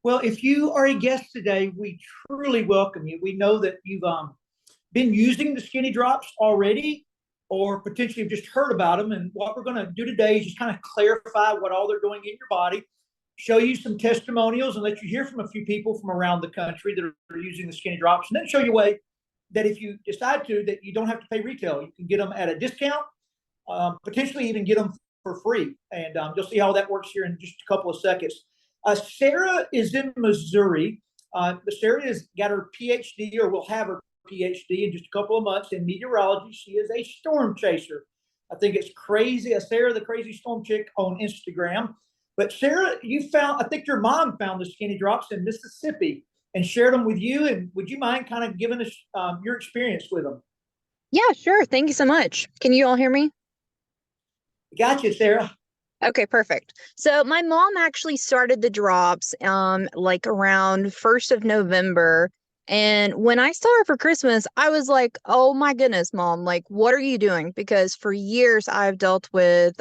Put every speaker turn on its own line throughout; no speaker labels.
Well, if you are a guest today, we truly welcome you. We know that you've been using the skinny drops already, or potentially have just heard about them. And what we're going to do today is just kind of clarify what all they're doing in your body, show you some testimonials, and let you hear from a few people from around the country that are using the skinny drops, and then show you a way that if you decide to, that you don't have to pay retail. You can get them at a discount, potentially even get them for free. And you'll see how that works here in just a couple of seconds. Sarah is in Missouri. Sarah has got her PhD, or will have her PhD in just a couple of months in meteorology. She is a storm chaser. I think it's crazy. Sarah, the crazy storm chick on Instagram. But Sarah, I think your mom found the skinny drops in Mississippi and shared them with you. And would you mind kind of giving us your experience with them?
Yeah, sure. Thank you so much. Can you all hear me?
Gotcha, Sarah.
Okay, perfect. So my mom actually started the drops like around 1st of November. And when I saw her for Christmas, I was like, "Oh my goodness, mom, like what are you doing?" Because for years I've dealt with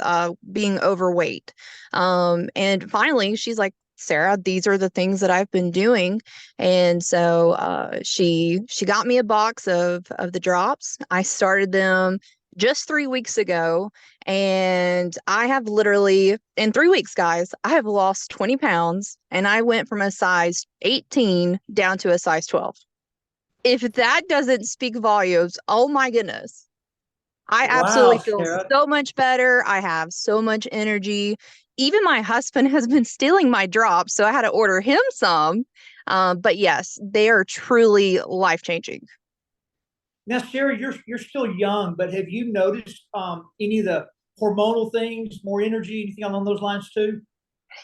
being overweight. And finally she's like, "Sarah, these are the things that I've been doing." And so she got me a box of the drops. I started them just 3 weeks ago. And I have literally, in 3 weeks, guys, I have lost 20 pounds and I went from a size 18 down to a size 12. If that doesn't speak volumes, oh my goodness. I
Wow,
absolutely feel
Sarah.
so much better. I have so much energy. Even my husband has been stealing my drops, so I had to order him some. But yes, they are truly life changing.
Now, Sarah, you're still young, but have you noticed any of the hormonal things, more energy, anything along those lines too?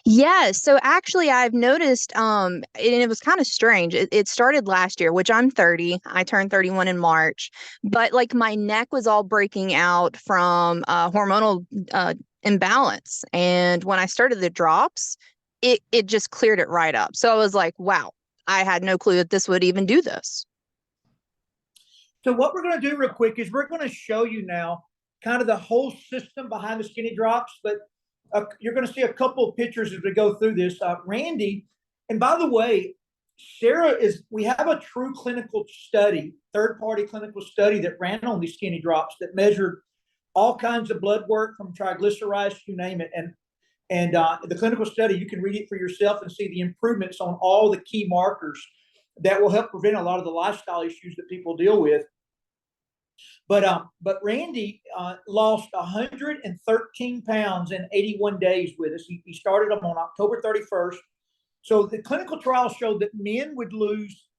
Yes. So actually, I've noticed, and it was kind of strange. It started last year, which I'm 30. I turned 31 in March, but like my neck was all breaking out from hormonal imbalance. And when I started the drops, it just cleared it right up. So I was like, wow, I had no clue that this would even do this.
So what we're going to do real quick is we're going to show you now kind of the whole system behind the skinny drops, but you're going to see a couple of pictures as we go through this. Randy, and by the way, we have a true clinical study, third party clinical study that ran on these skinny drops that measured all kinds of blood work from triglycerides, you name it. And the clinical study, you can read it for yourself and see the improvements on all the key markers that will help prevent a lot of the lifestyle issues that people deal with. But Randy lost 113 pounds in 81 days with us. He started them on October 31st. So the clinical trial showed that men would lose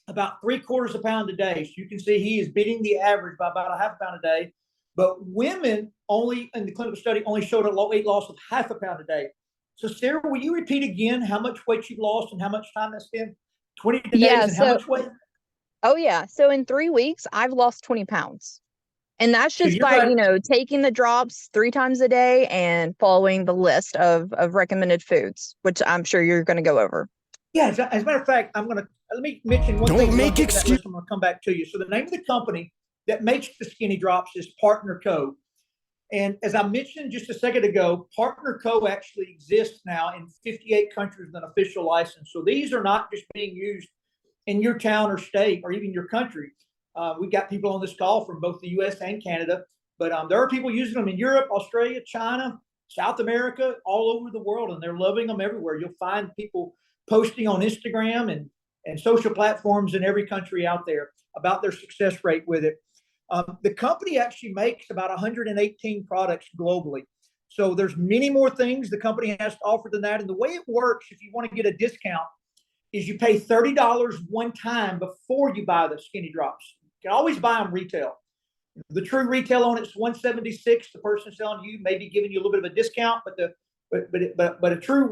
about 3/4 of a pound a day. So you can see he is beating the average by about a half a pound a day. But women only in the clinical study only showed a weight loss of half a pound a day. So Sarah, will you repeat again how much weight you've lost and how much time that's been? 20
Yeah.
days and how much weight?
Oh yeah. So in 3 weeks, I've lost 20 pounds. And that's
So
just
you're
by,
right.
taking the drops 3 times a day and following the list of recommended foods, which I'm sure you're going to go over.
Yeah, as a matter of fact, let me mention one thing.
Don't
We're going
make
to get to that
excuses.
list. I'm going to come back to you. So the name of the company that makes the skinny drops is Partner Co. And as I mentioned just a second ago, Partner Co actually exists now in 58 countries with an official license. So these are not just being used in your town or state or even your country. We've got people on this call from both the U.S. and Canada, but there are people using them in Europe, Australia, China, South America, all over the world, and they're loving them everywhere. You'll find people posting on Instagram and social platforms in every country out there about their success rate with it. The company actually makes about 118 products globally. So there's many more things the company has to offer than that. And the way it works, if you want to get a discount, is you pay $30 one time before you buy the skinny drops. You can always buy them retail. The true retail on it's 176. The person selling you may be giving you a little bit of a discount, but a true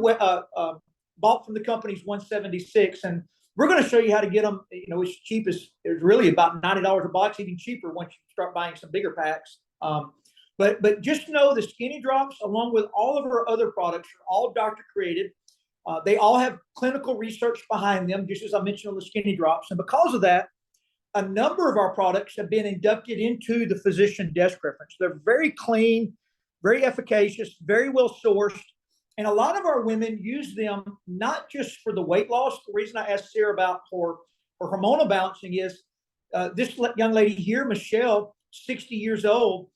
bought from the company is 176. And we're going to show you how to get them. It's cheap as it's really about $90 a box, even cheaper once you start buying some bigger packs. But just know the skinny drops, along with all of our other products, are all doctor created. They all have clinical research behind them, just as I mentioned on the skinny drops. And because of that, a number of our products have been inducted into the physician desk reference. They're very clean, very efficacious, very well sourced, And a lot of our women use them not just for the weight loss. The reason I asked Sarah about her hormonal balancing is this young lady here, Michelle, 60 years old.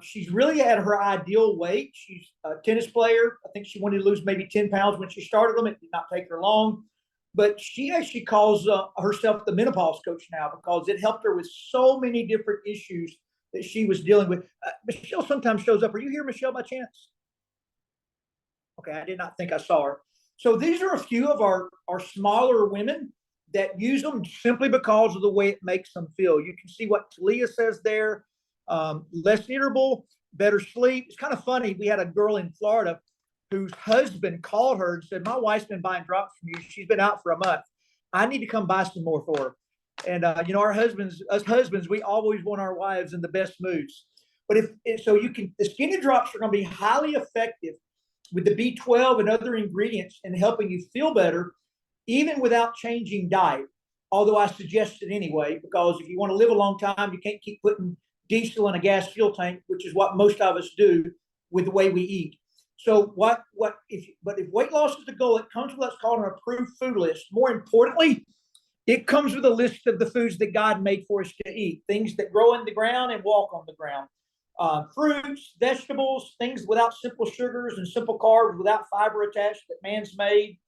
She's really at her ideal weight. She's a tennis player. I think she wanted to lose maybe 10 pounds when she started them. It did not take her long. But she actually calls herself the menopause coach now because it helped her with so many different issues that she was dealing with. Michelle sometimes shows up. Are you here, Michelle, by chance? Okay, I did not think I saw her. So these are a few of our smaller women that use them simply because of the way it makes them feel. You can see what Talia says there. Less irritable, better sleep. It's kind of funny. We had a girl in Florida whose husband called her and said, my wife's been buying drops from you. She's been out for a month. I need to come buy some more for her. And, us husbands, we always want our wives in the best moods. But the skinny drops are going to be highly effective with the B12 and other ingredients in helping you feel better, even without changing diet. Although I suggest it anyway, because if you want to live a long time, you can't keep putting diesel in a gas fuel tank, which is what most of us do with the way we eat. So if weight loss is the goal, it comes with what's called an approved food list. More importantly, it comes with a list of the foods that God made for us to eat, things that grow in the ground and walk on the ground. Fruits, vegetables, things without simple sugars and simple carbs, without fiber attached, that man's made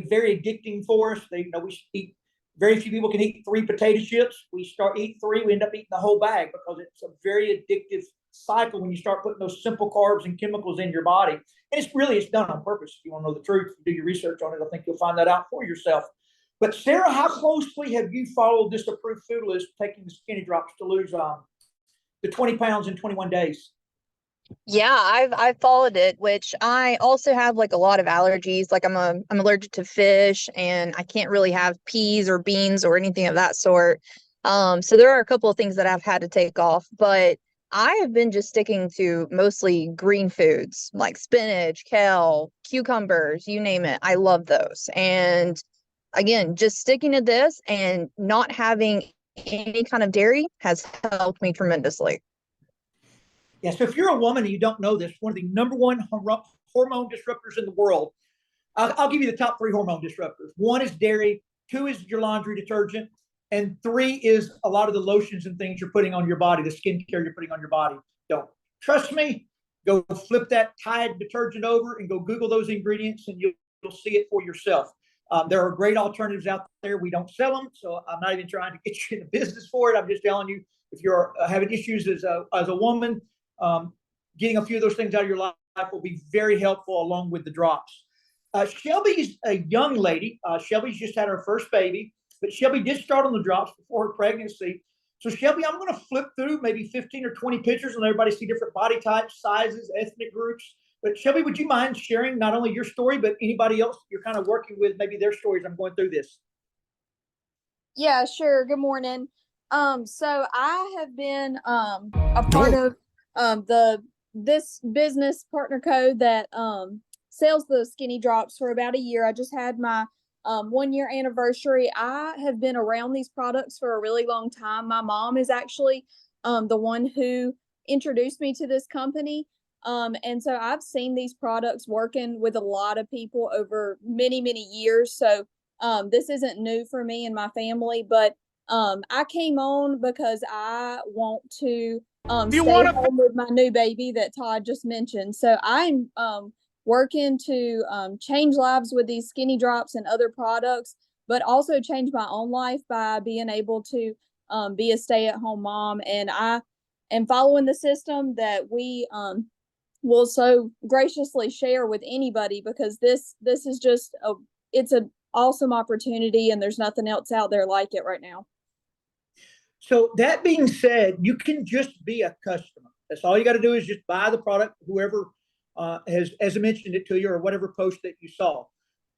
very addicting for us. We eat, very few people can eat 3 potato chips. We eat 3, we end up eating the whole bag because it's a very addictive cycle when you start putting those simple carbs and chemicals in your body. And it's done on purpose. If you want to know the truth, do your research on it. I think you'll find that out for yourself. But Sarah, how closely have you followed this approved food list, taking the skinny drops to lose the 20 pounds in 21 days?
Yeah, I've followed it, which I also have like a lot of allergies. Like I'm allergic to fish, and I can't really have peas or beans or anything of that sort. So there are a couple of things that I've had to take off, but I have been just sticking to mostly green foods like spinach, kale, cucumbers, you name it. I love those. And again, just sticking to this and not having any kind of dairy has helped me tremendously.
Yeah, so if you're a woman and you don't know this, one of the number one hormone disruptors in the world, I'll give you the top 3 hormone disruptors. 1 is dairy, 2 is your laundry detergent, and 3 is a lot of the lotions and things you're putting on your body, the skincare you're putting on your body. Don't trust me? Go flip that Tide detergent over and go Google those ingredients, and you'll see it for yourself. There are great alternatives out there. We don't sell them, so I'm not even trying to get you in the business for it. I'm just telling you, if you're having issues as a woman, getting a few of those things out of your life will be very helpful, along with the drops. Shelby's a young lady. Shelby's just had her first baby, but Shelby did start on the drops before her pregnancy. So Shelby, I'm going to flip through maybe 15 or 20 pictures and everybody see different body types, sizes, ethnic groups. But Shelby, would you mind sharing not only your story, but anybody else you're kind of working with, maybe their stories? I'm going through this.
Yeah, sure. Good morning. So I have been a part of this business partner code that sells the skinny drops for about a year. I just had my 1-year anniversary. I have been around these products for a really long time. My mom is actually the one who introduced me to this company. And so I've seen these products working with a lot of people over many, many years. So this isn't new for me and my family, but I came on because I want to stay home with my new baby that Todd just mentioned. So I'm working to change lives with these skinny drops and other products, but also change my own life by being able to be a stay-at-home mom. And I am following the system that we will so graciously share with anybody, because this is just it's an awesome opportunity, and there's nothing else out there like it right now.
So that being said, you can just be a customer. That's all you got to do is just buy the product, whoever has mentioned it to you, or whatever post that you saw.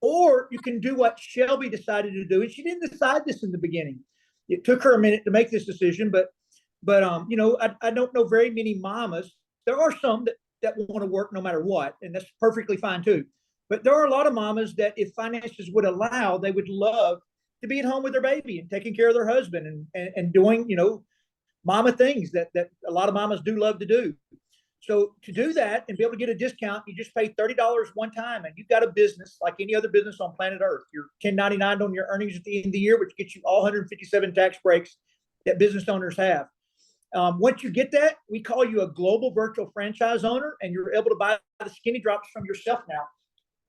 Or you can do what Shelby decided to do, and she didn't decide this in the beginning. It took her a minute to make this decision, but I don't know very many mamas. There are some that want to work no matter what, and that's perfectly fine too. But there are a lot of mamas that, if finances would allow, they would love to be at home with their baby and taking care of their husband and doing, mama things that a lot of mamas do love to do. So to do that and be able to get a discount, you just pay $30 one time, and you've got a business like any other business on planet Earth. You're 1099 on your earnings at the end of the year, which gets you all 157 tax breaks that business owners have. Once you get that, we call you a global virtual franchise owner, and you're able to buy the Skinny Drops from yourself now.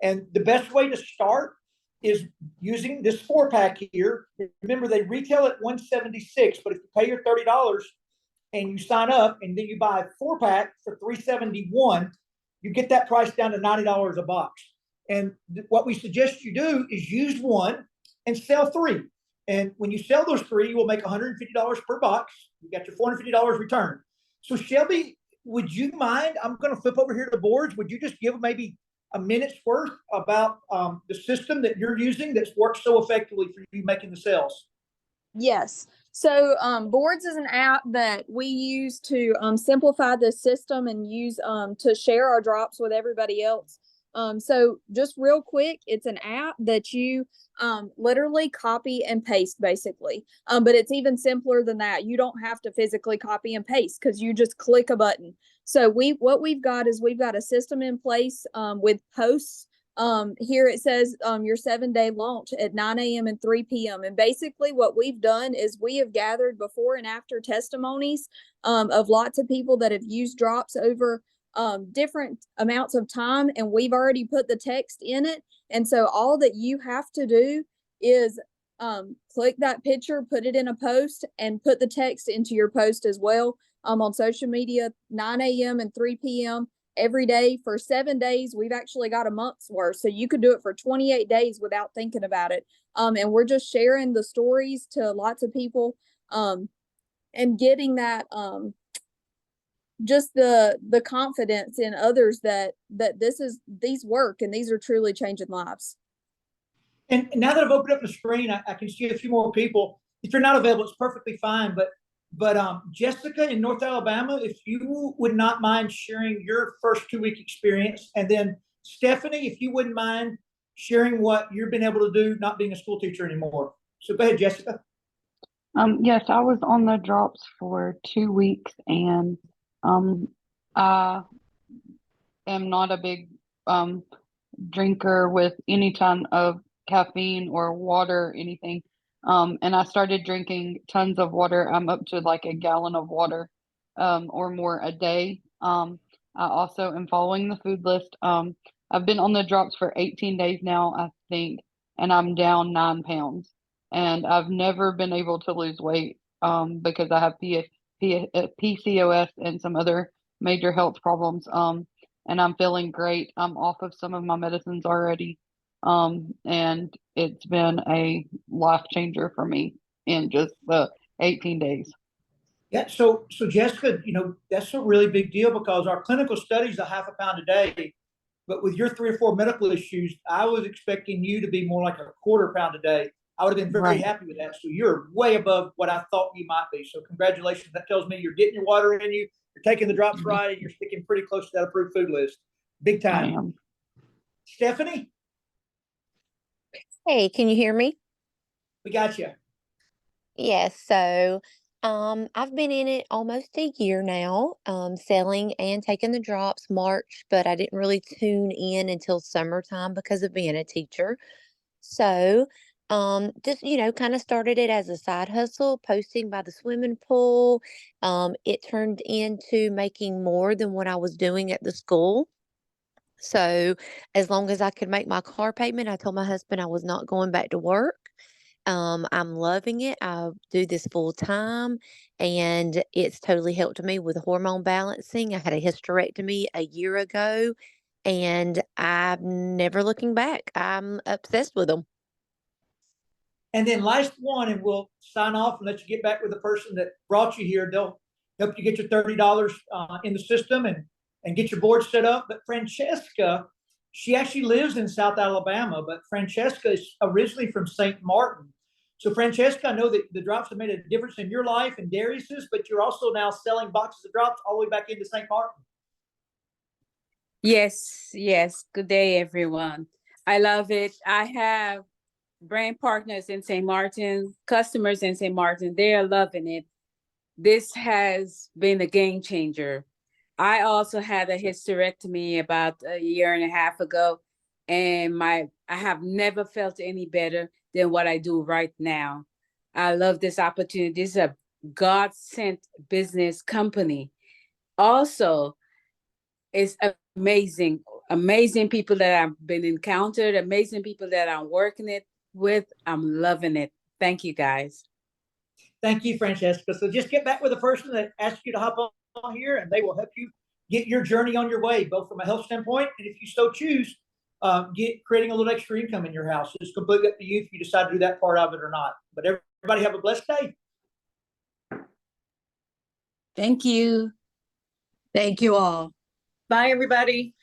And the best way to start is using this 4-pack here. Remember, they retail at $176, but if you pay your $30 and you sign up and then you buy a 4-pack for $371, you get that price down to $90 a box. And what we suggest you do is use one and sell 3. And when you sell those 3, you will make $150 per box. You got your $450 return. So Shelby, would you mind? I'm going to flip over here to the boards. Would you just give maybe a minute's worth about the system that you're using that's worked so effectively for you making the sales?
Yes. So Boards is an app that we use to simplify the system and use to share our drops with everybody else. So just real quick, it's an app that you literally copy and paste basically. But it's even simpler than that. You don't have to physically copy and paste because you just click a button. So what we've got is we've got a system in place with posts. Here it says your 7-day launch at 9 a.m. and 3 p.m. And basically what we've done is we have gathered before and after testimonies of lots of people that have used drops over different amounts of time, and we've already put the text in it. And so all that you have to do is click that picture, put it in a post, and put the text into your post as well on social media, 9 a.m. and 3 p.m. every day for 7 days. We've actually got a month's worth. So you could do it for 28 days without thinking about it. And we're just sharing the stories to lots of people and getting that just the confidence in others that these work and these are truly changing lives.
And now that I've opened up the screen, I can see a few more people. If you're not available, it's perfectly fine. But Jessica in North Alabama, if you would not mind sharing your first 2-week experience, and then Stephanie, if you wouldn't mind sharing what you've been able to do not being a school teacher anymore. So go ahead, Jessica.
Yes, I was on the drops for 2 weeks, and I am not a big drinker with any kind of caffeine or water or anything. And I started drinking tons of water. I'm up to like a gallon of water or more a day. I also am following the food list. I've been on the drops for 18 days now, I think, and I'm down 9 pounds. And I've never been able to lose weight because I have PCOS and some other major health problems. And I'm feeling great. I'm off of some of my medicines already. And it's been a life changer for me in just 18 days.
Yeah. So Jessica, that's a really big deal because our clinical studies are half a pound a day, but with your 3 or 4 medical issues, I was expecting you to be more like a quarter pound a day. I would have been very happy with that. So you're way above what I thought you might be. So congratulations. That tells me you're getting your water in you, you're taking the drops right, and you're sticking pretty close to that approved food list. Big time.
I am.
Stephanie?
Hey, can you hear me?
We got you.
Yes, so I've been in it almost a year now, selling and taking the drops March, but I didn't really tune in until summertime because of being a teacher. So just, kind of started it as a side hustle, posting by the swimming pool. It turned into making more than what I was doing at the school. So as long as I could make my car payment, I told my husband I was not going back to work. I'm loving it. I do this full time, and it's totally helped me with hormone balancing. I had a hysterectomy a year ago, and I'm never looking back. I'm obsessed with them.
And then last one, and we'll sign off and let you get back with the person that brought you here. They'll help you get your $30 in the system and get your board set up. But Francesca, she actually lives in South Alabama, but Francesca is originally from St. Martin. So Francesca, I know that the drops have made a difference in your life and Darius's, but you're also now selling boxes of drops all the way back into St. Martin.
Yes. Good day, everyone. I love it. I have brand partners in St. Martin, customers in St. Martin. They are loving it. This has been a game changer. I also had a hysterectomy about a year and a half ago, and I have never felt any better than what I do right now. I love this opportunity. This is a God-sent business company. Also, it's amazing, amazing people that I've been encountered, amazing people that I'm working it with. I'm loving it. Thank you, guys.
Thank you, Francesca. So just get back with the person that asked you to hop on here, and they will help you get your journey on your way, both from a health standpoint and, if you so choose, creating a little extra income in your house. It's completely up to you if you decide to do that part of it or not. But everybody have a blessed day.
Thank you.
Thank you all.
Bye, everybody.